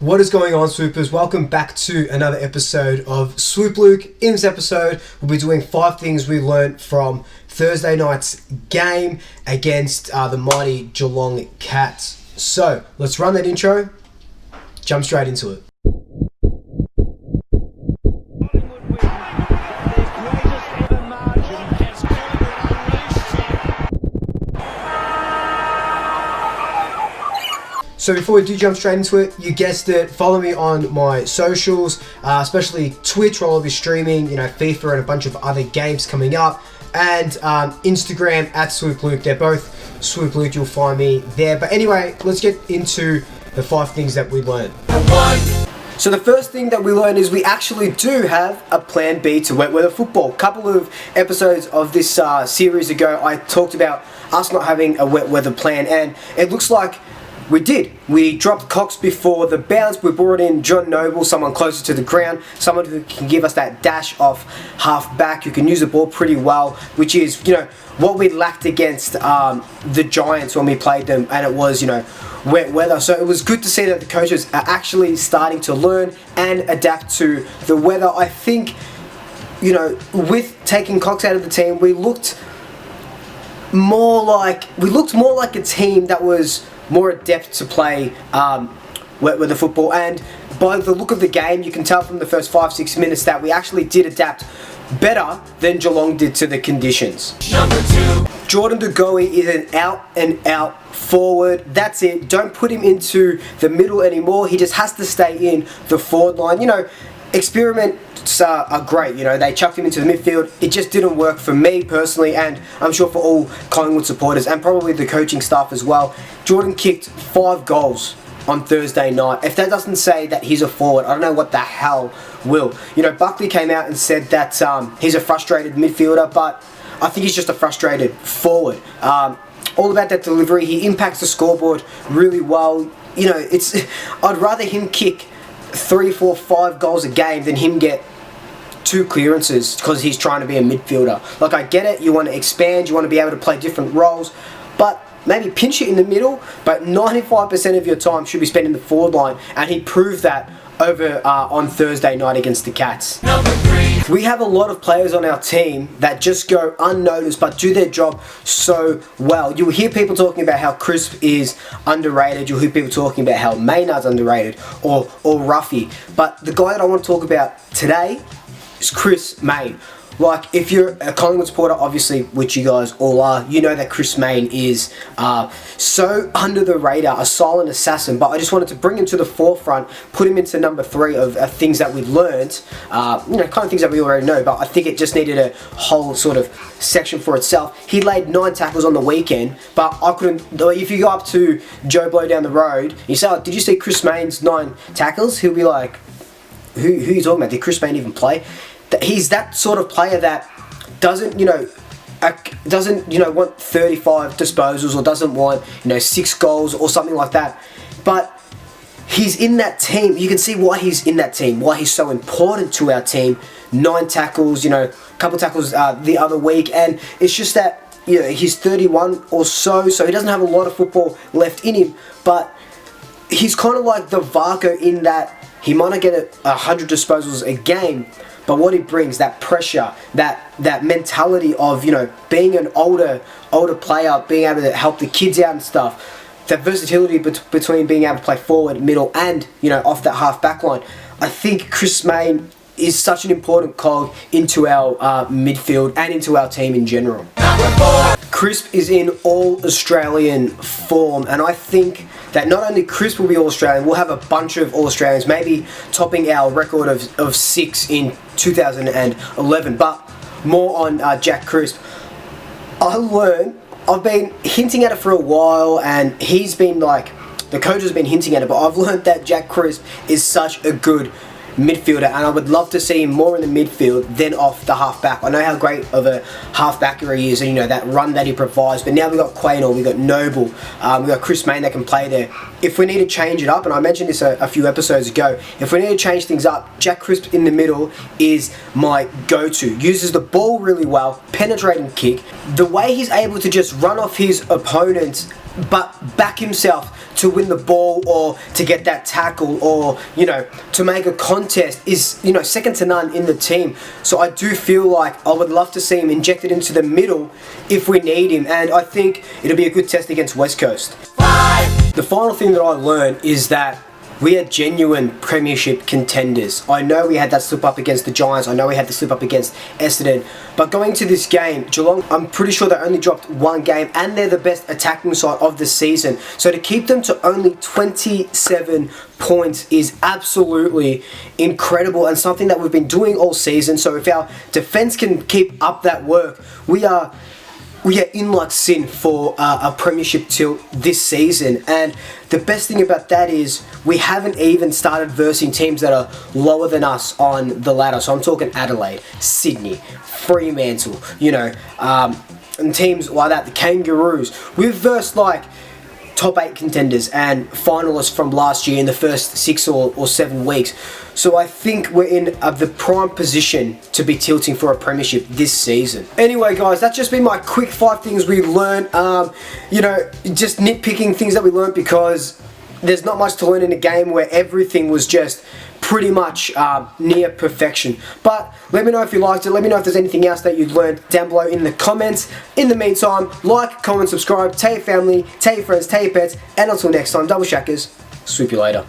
What is going on, swoopers? Welcome back to another episode of Swoop Luke. In this episode, we'll be doing 5 things we learned from Thursday night's game against the mighty Geelong Cats. So, let's run that intro, jump straight into it. So before we do jump straight into it, you guessed it, follow me on my socials, especially Twitch, where I'll be streaming, FIFA and a bunch of other games coming up, and Instagram at Swoop Luke. They're both Swoop Luke. You'll find me there. But anyway, let's get into the 5 things that we learned. So the first thing that we learned is we actually do have a plan B to wet weather football. A couple of episodes of this series ago, I talked about us not having a wet weather plan, and it looks like we did. We dropped Cox before the bounce. We brought in John Noble, someone closer to the ground, someone who can give us that dash off half back, who can use the ball pretty well, which is, what we lacked against the Giants when we played them, and it was, wet weather. So it was good to see that the coaches are actually starting to learn and adapt to the weather. I think, with taking Cox out of the team, we looked more like a team that was more adept to play wet weather football, and by the look of the game, you can tell from the first 5-6 minutes that we actually did adapt better than Geelong did to the conditions. Number 2. Jordan de Goey is an out-and-out forward. That's it. Don't put him into the middle anymore. He just has to stay in the forward line. Experiments are great. They chucked him into the midfield. It just didn't work for me personally, and I'm sure for all Collingwood supporters and probably the coaching staff as well. Jordan kicked 5 goals on Thursday night. If that doesn't say that he's a forward, I don't know what the hell will. Buckley came out and said that he's a frustrated midfielder, but I think he's just a frustrated forward. All about that delivery. He impacts the scoreboard really well. I'd rather him kick 3, 4, 5 goals a game than him get 2 clearances because he's trying to be a midfielder. Like, I get it, you want to expand, you want to be able to play different roles, but maybe pinch it in the middle, but 95% of your time should be spent in the forward line, and he proved that over on Thursday night against the Cats. Number 3. We have a lot of players on our team that just go unnoticed but do their job so well. You'll hear people talking about how Crisp is underrated. You'll hear people talking about how Mayne is underrated or Ruffy. But the guy that I want to talk about today is Chris Mayne. Like, if you're a Collingwood supporter, obviously, which you guys all are, you know that Chris Mayne is so under the radar, a silent assassin. But I just wanted to bring him to the forefront, put him into number 3 of things that we've learned, kind of things that we already know. But I think it just needed a whole sort of section for itself. He laid 9 tackles on the weekend, but I couldn't. If you go up to Joe Blow down the road, you say, "Oh, did you see Chris Mayne's 9 tackles?" He'll be like, "Who are you talking about? Did Chris Mayne even play?" He's that sort of player that doesn't want 35 disposals or doesn't want 6 goals or something like that. But he's in that team. You can see why he's in that team, why he's so important to our team. 9 tackles, a couple tackles the other week, and it's just that he's 31 or so he doesn't have a lot of football left in him, but he's kind of like the Varco in that he might not get 100 disposals a game, but what he brings, that pressure, that mentality of being an older player, being able to help the kids out and stuff, that versatility between being able to play forward, middle, and off that half back line. I think Chris Mayne is such an important cog into our midfield and into our team in general. Number 4. Crisp is in all-Australian form, and I think that not only Crisp will be All-Australian, we'll have a bunch of All-Australians, maybe topping our record of 6 in 2011, but more on Jack Crisp. I've been hinting at it for a while, and he's been the coach has been hinting at it, but I've learned that Jack Crisp is such a good midfielder, and I would love to see him more in the midfield than off the half-back. I know how great of a half-backer he is, and that run that he provides, but now we've got Quaynor, we've got Noble, we've got Chris Mayne that can play there. If we need to change it up, and I mentioned this a few episodes ago, if we need to change things up, Jack Crisp in the middle is my go-to. Uses the ball really well, penetrating kick. The way he's able to just run off his opponents but back himself to win the ball or to get that tackle or, you know, to make a contest is, you know, second to none in the team. So I do feel like I would love to see him injected into the middle if we need him, and I think it'll be a good test against West Coast. The final thing that I learned is that we are genuine Premiership contenders. I know we had that slip up against the Giants. I know we had the slip up against Essendon. But going to this game, Geelong, I'm pretty sure they only dropped one game and they're the best attacking side of the season. So to keep them to only 27 points is absolutely incredible and something that we've been doing all season. So if our defence can keep up that work, we are in like sin for a Premiership tilt this season. And the best thing about that is we haven't even started versing teams that are lower than us on the ladder. So I'm talking Adelaide, Sydney, Fremantle, you know, and teams like that, the Kangaroos. We've versed like top 8 contenders and finalists from last year in the first 6 or 7 weeks. So I think we're in the prime position to be tilting for a Premiership this season. Anyway guys, that's just been my quick 5 things we learned. You know, just nitpicking things that we learned because there's not much to learn in a game where everything was just pretty much near perfection. But let me know if you liked it. Let me know if there's anything else that you learned down below in the comments. In the meantime, like, comment, subscribe, tell your family, tell your friends, tell your pets, and until next time, double shackers, swoop you later.